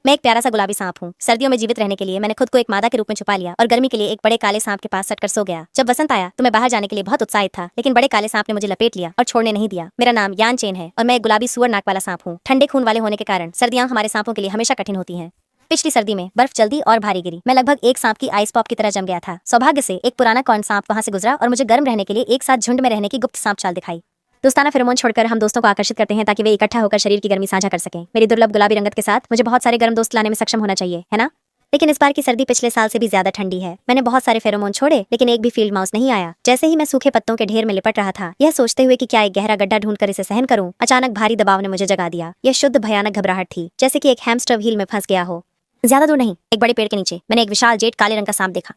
मैं एक प्यारा सा गुलाबी सांप हूँ। सर्दियों में जीवित रहने के लिए मैंने खुद को एक मादा के रूप में छुपा लिया और गर्मी के लिए एक बड़े काले सांप के पास सटकर सो गया। जब वसंत आया तो मैं बाहर जाने के लिए बहुत उत्साहित था, लेकिन बड़े काले सांप ने मुझे लपेट लिया और छोड़ने नहीं दिया। मेरा नाम यान चेन है और मैं एक गुलाबी सुअर नाक वाला सांप हूँ। ठंडे खून वाले होने के कारण सर्दियां हमारे सांपों के लिए हमेशा कठिन होती हैं। पिछली सर्दी में बर्फ जल्दी और भारी गिरी। मैं लगभग एक सांप की आइस पॉप की तरह जम गया था। सौभाग्य से एक पुराना कॉर्न सांप वहां से गुजरा और मुझे गर्म रहने के लिए एक साथ झुंड में रहने की गुप्त सांप चाल दिखाई। दोस्ताना फेरोमोन छोड़कर हम दोस्तों को आकर्षित करते हैं ताकि वे इकट्ठा होकर शरीर की गर्मी साझा कर सकें। मेरी दुर्लभ गुलाबी रंगत के साथ मुझे बहुत सारे गर्म दोस्त लाने में सक्षम होना चाहिए, है ना? लेकिन इस बार की सर्दी पिछले साल से भी ज्यादा ठंडी है। मैंने बहुत सारे फेरोमोन छोड़े, लेकिन एक भी फील्ड माउस नहीं आया। जैसे ही मैं सूखे पत्तों के ढेर में लिपट रहा था, यह सोचते हुए कि क्या एक गहरा गड्ढा ढूंढकर इसे सहन करूं, अचानक भारी दबाव ने मुझे जगा दिया। यह शुद्ध भयानक घबराहट थी, जैसे कि एक हैमस्टर व्हील में फंस गया हो। ज्यादा दूर नहीं, एक बड़े पेड़ के नीचे मैंने एक विशाल जेट काले रंग का सांप देखा।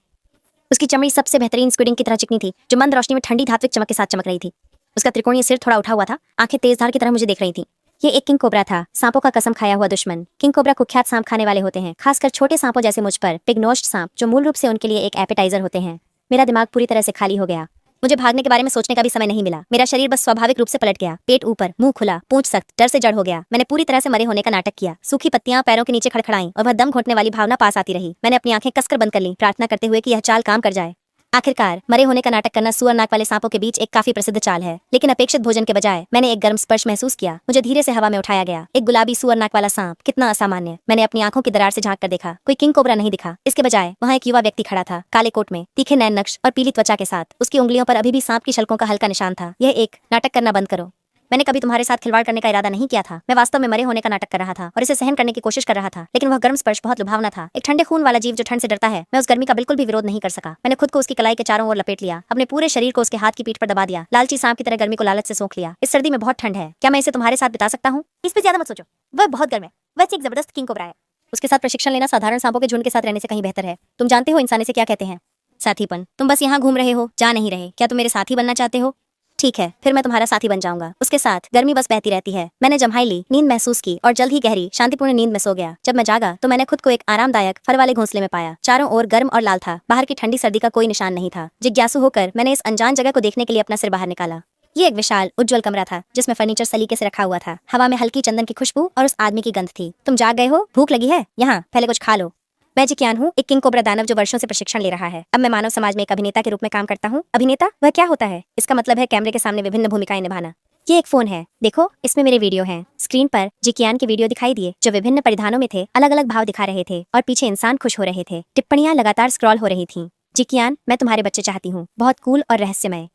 उसकी चमड़ी सबसे बेहतरीन स्क्विडिंग की तरह चिकनी थी, जो मंद रोशनी में ठंडी धात्विक चमक के साथ चमक रही थी। उसका त्रिकोणीय सिर थोड़ा उठा हुआ था, आंखें तेजधार की तरह मुझे देख रही थीं। ये एक किंग कोबरा था, सांपों का कसम खाया हुआ दुश्मन। किंग कोबरा कुख्यात सांप खाने वाले होते हैं, खासकर छोटे सांपों जैसे मुझ पर पिग्नोस्ड सांप, जो मूल रूप से उनके लिए एक एपेटाइजर होते हैं। मेरा दिमाग पूरी तरह से खाली हो गया। मुझे भागने के बारे में सोचने का भी समय नहीं मिला। मेरा शरीर बस स्वाभाविक रूप से पलट गया। पेट ऊपर, मुंह खुला, पूंछ सख्त, डर से जड़ हो गया। मैंने पूरी तरह से मरे होने का नाटक किया। सूखी पत्तियां पैरों के नीचे खड़खड़ाईं और वह दम घुटने वाली भावना पास आती रही। मैंने अपनी आंखें कसकर बंद कर ली, प्रार्थना करते हुए कि यह चाल काम कर जाए। आखिरकार मरे होने का नाटक करना सुअर नाक वाले सांपों के बीच एक काफी प्रसिद्ध चाल है, लेकिन अपेक्षित भोजन के बजाय मैंने एक गर्म स्पर्श महसूस किया। मुझे धीरे से हवा में उठाया गया। एक गुलाबी सुअर नाक वाला सांप, कितना असामान्य। मैंने अपनी आंखों की दरार से झांक कर देखा। कोई किंग कोबरा नहीं दिखा। इसके बजाय वहां एक युवा व्यक्ति खड़ा था, काले कोट में, तीखे नैन नक्श और पीली त्वचा के साथ। उसकी उंगलियों पर अभी भी सांप की शल्कों का हल्का निशान था। यह एक नाटक करना बंद करो। मैंने कभी तुम्हारे साथ खिलवाड़ करने का इरादा नहीं किया था। मैं वास्तव में मरे होने का नाटक कर रहा था और इसे सहन करने की कोशिश कर रहा था, लेकिन वह गर्म स्पर्श बहुत लुभावना था। एक ठंडे खून वाला जीव जो ठंड से डरता है। मैं उस गर्मी का बिल्कुल भी विरोध नहीं कर सका। मैंने खुद को उसकी कलाई के चारों ओर लपेट लिया, अपने पूरे शरीर को उसके हाथ की पीठ पर दबा दिया। लालची सांप की तरह गर्मी को लालच से सोख लिया। इस सर्दी में बहुत ठंड है, क्या मैं इसे तुम्हारे साथ बिता सकता हूँ? इस पे ज्यादा मत सोचो, वह बहुत गर्म है। वह एक जबरदस्त किंग कोबरा है। उसके साथ प्रशिक्षण लेना साधारण सांपों के झुंड के साथ रहने से कहीं बेहतर है। तुम जानते हो इंसान इसे क्या कहते हैं? साथीपन। तुम बस यहाँ घूम रहे हो, जा नहीं रहे। क्या तुम मेरे साथी बनना चाहते हो? ठीक है, फिर मैं तुम्हारा साथी बन जाऊंगा। उसके साथ गर्मी बस बहती रहती है। मैंने जम्हाई ली, नींद महसूस की और जल्द ही गहरी शांतिपूर्ण नींद में सो गया। जब मैं जागा तो मैंने खुद को एक आरामदायक फर वाले घोंसले में पाया। चारों ओर गर्म और लाल था। बाहर की ठंडी सर्दी का कोई निशान नहीं था। जिज्ञासु होकर मैंने इस अनजान जगह को देखने के लिए अपना सिर बाहर निकाला। ये एक विशाल उज्जवल कमरा था, जिसमें फर्नीचर सलीके से रखा हुआ था। हवा में हल्की चंदन की खुशबू और उस आदमी की गंध थी। तुम जाग गए हो? भूख लगी है? यहाँ पहले कुछ खा लो। मैं जिकियान हूँ, एक किंग कोबरा दानव जो वर्षों से प्रशिक्षण ले रहा है। अब मैं मानव समाज में एक अभिनेता के रूप में काम करता हूँ। अभिनेता? वह क्या होता है? इसका मतलब है कैमरे के सामने विभिन्न भूमिकाएं निभाना। ये एक फोन है, देखो इसमें मेरे वीडियो हैं। स्क्रीन पर जिकियान के वीडियो दिखाई दिए, जो विभिन्न परिधानों में थे, अलग अलग भाव दिखा रहे थे और पीछे इंसान खुश हो रहे थे। टिप्पणियां लगातार स्क्रॉल हो रही थीं। जिकियान, मैं तुम्हारे बच्चे चाहती हूँ, बहुत कूल और रहस्यमय।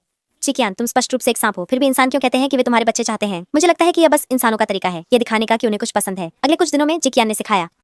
जिकियान, तुम स्पष्ट रूप से एक सांप हो, फिर भी इंसान क्यों कहते हैं कि वे तुम्हारे बच्चे चाहते हैं? मुझे लगता है कि यह बस इंसानों का तरीका है, यह दिखाने का कि उन्हें कुछ पसंद है। अगले कुछ दिनों में जिकियान ने सिखाया